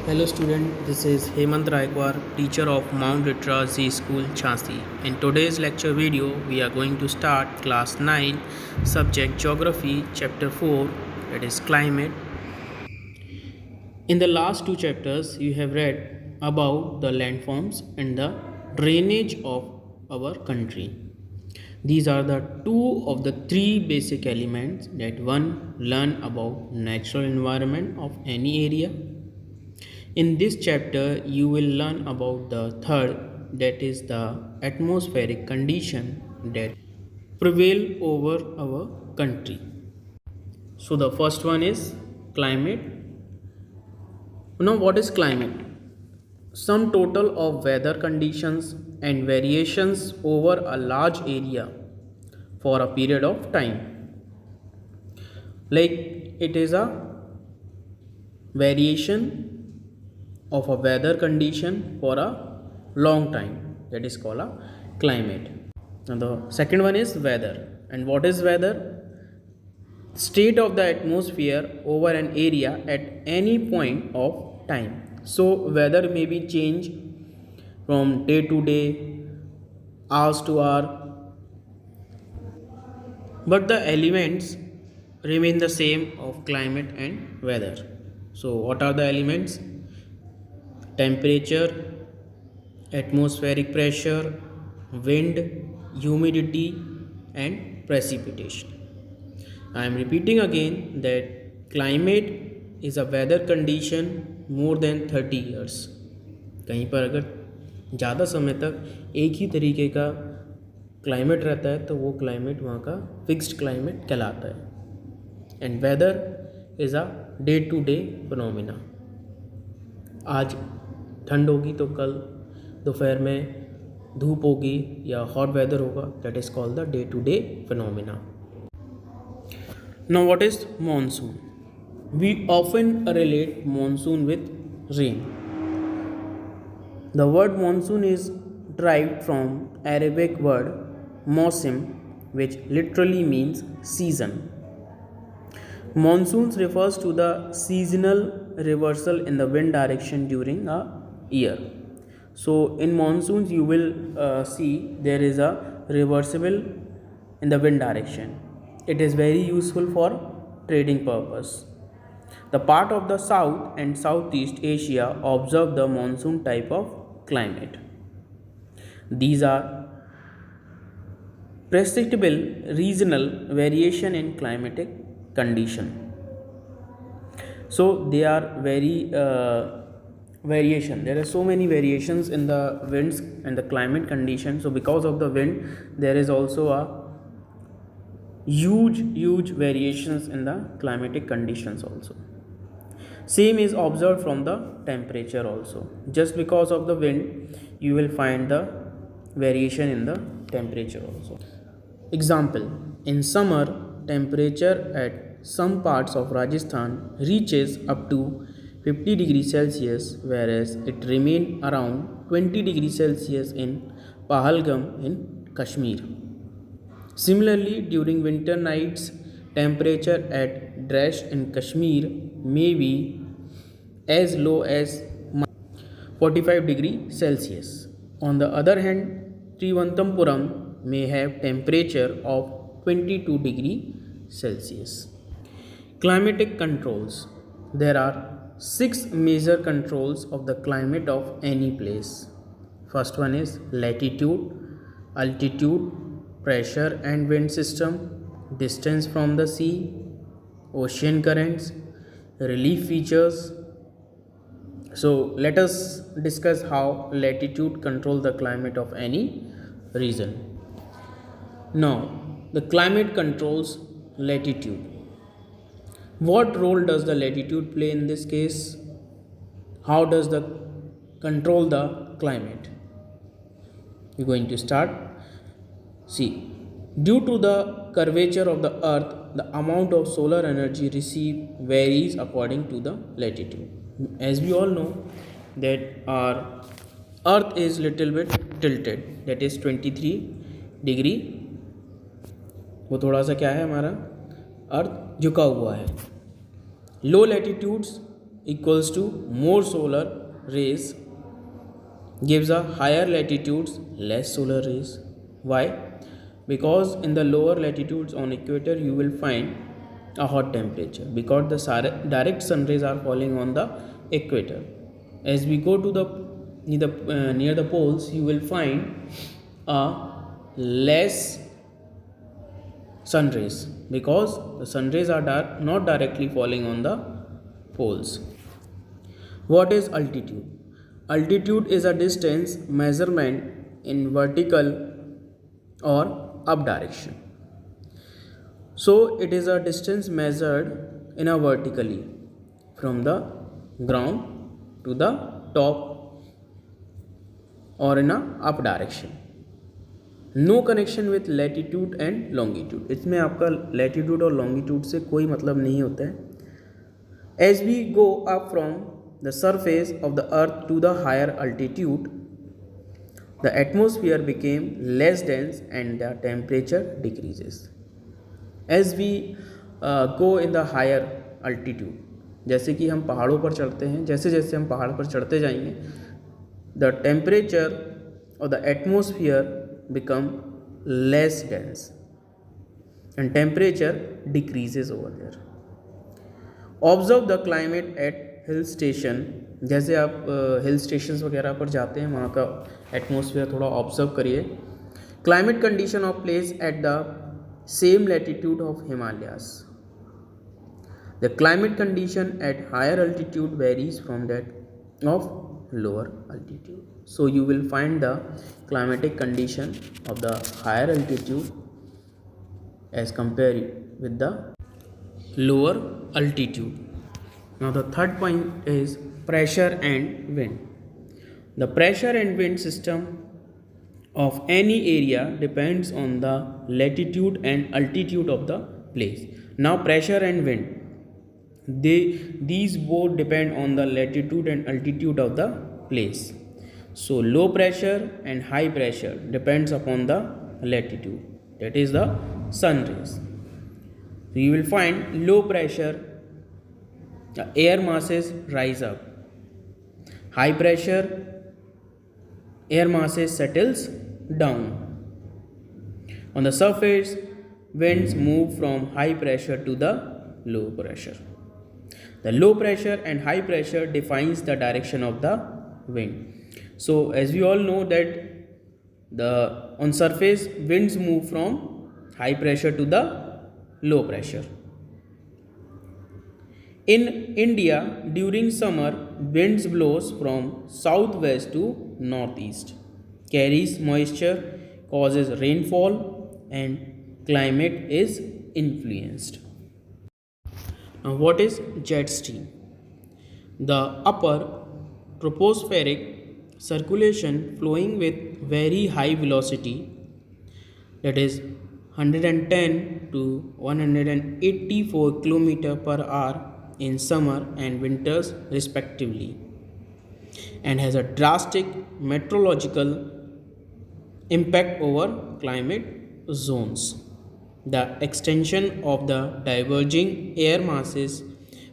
Hello student, this is Hemant Raikwar, teacher of Mount Litra Z School, Jhansi. In today's lecture video, we are going to start class 9, subject Geography, chapter 4, that is climate. In the last two chapters, you have read about the landforms and the drainage of our country. These are the two of the three basic elements that one learn about natural environment of any area. In this chapter, you will learn about the third, that is the atmospheric condition that prevail over our country. So the first one is climate. Now what is climate? Some total of weather conditions and variations over a large area for a period of time. Like it is a variation of a weather condition for a long time, that is called a climate. And the second one is weather. And what is weather? State of the atmosphere over an area at any point of time. So weather may be changed from day to day, hours to hour, but the elements remain the same of climate and weather. So what are the elements? Temperature, atmospheric pressure, wind, humidity, and precipitation. I am repeating again that climate is a weather condition more than 30 years. कहीं पर अगर ज़्यादा समय तक एक ही तरीके का climate रहता है तो वो क्लाइमेट वहाँ का फिक्स्ड क्लाइमेट कहलाता है. And weather is a day to day phenomena. आज ठंड होगी तो कल दोपहर में धूप होगी या हॉट वेदर होगा. That is called the day to day phenomena. Now what is monsoon? We often relate monsoon with rain. The word monsoon is derived from Arabic word mausim, which literally means season. Monsoons refers to the seasonal reversal in the wind direction during a year. So in monsoons you will see there is a reversible in the wind direction. It is very useful for trading purpose. The part of the South and Southeast Asia observe the monsoon type of climate. These are perceptible regional variation in climatic condition. So they are very variation. There are so many variations in the winds and the climate condition. So because of the wind, there is also a huge variations in the climatic conditions also. Same is observed from the temperature also. Just because of the wind you will find the variation in the temperature also. Example, in summer temperature at some parts of Rajasthan reaches up to 50 degrees Celsius, whereas it remain around 20 degrees Celsius in Pahalgam in Kashmir. Similarly, during winter nights, temperature at Dresh in Kashmir may be as low as 45 degrees Celsius. On the other hand, Trivandrum may have temperature of 22 degrees Celsius. Climatic controls. There are 6 major controls of the climate of any place. First one is latitude, altitude, pressure and wind system, distance from the sea, ocean currents, relief features. So let us discuss how latitude control the climate of any region. Now the climate controls latitude. What role does the latitude play in this case? How does the control the climate? We're going to start. See, due to the curvature of the earth, the amount of solar energy received varies according to the latitude. As we all know that our earth is little bit tilted, that is 23 degree. वो थोड़ा सा क्या है, हमारा अर्थ झुका हुआ है. Low latitudes equals to more solar rays gives a higher latitudes less solar rays. Why? Because in the lower latitudes on equator you will find a hot temperature because the direct sun rays are falling on the equator. As we go to the near the poles, you will find a less sun rays because the sun rays are not directly falling on the poles. What is altitude? Altitude is a distance measurement in vertical or up direction. So it is a distance measured in a vertically from the ground to the top or in a up direction. No connection with latitude and longitude, इसमें आपका latitude और longitude से कोई मतलब नहीं होता है. As we go up from the surface of the earth to the higher altitude the atmosphere became less dense and the temperature decreases. As we go in the higher altitude, जैसे कि हम पहाड़ों पर चढ़ते हैं, जैसे जैसे हम पहाड़ पर चढ़ते जाएंगे द टेम्परेचर और the atmosphere become less dense and temperature decreases over there. Observe the climate at hill station. जैसे आप हिल स्टेशंस वगैरह पर जाते हैं वहाँ का एटमोसफियर थोड़ा ऑब्जर्व करिए. Climate condition of place at the same latitude of Himalayas. The climate condition at higher altitude varies from that of lower altitude. So you will find the climatic condition of the higher altitude as compared with the lower altitude. Now the third point is pressure and wind. The pressure and wind system of any area depends on the latitude and altitude of the place. Now pressure and wind, these both depend on the latitude and altitude of the place. So low pressure and high pressure depends upon the latitude, that is the sun rays. So you will find low pressure, the air masses rise up. High pressure, air masses settles down. On the surface, winds move from high pressure to the low pressure. The low pressure and high pressure defines the direction of the wind. So as we all know that on surface winds move from high pressure to the low pressure. In India during summer winds blows from southwest to northeast, carries moisture, causes rainfall and climate is influenced. Now what is jet stream? The upper tropospheric circulation flowing with very high velocity, that is 110 to 184 km per hour in summer and winters respectively, and has a drastic meteorological impact over climate zones. The extension of the diverging air masses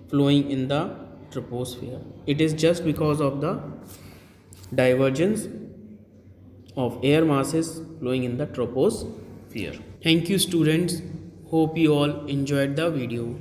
flowing in the troposphere. It is just because of the divergence of air masses flowing in the troposphere. Thank you students. Hope you all enjoyed the video.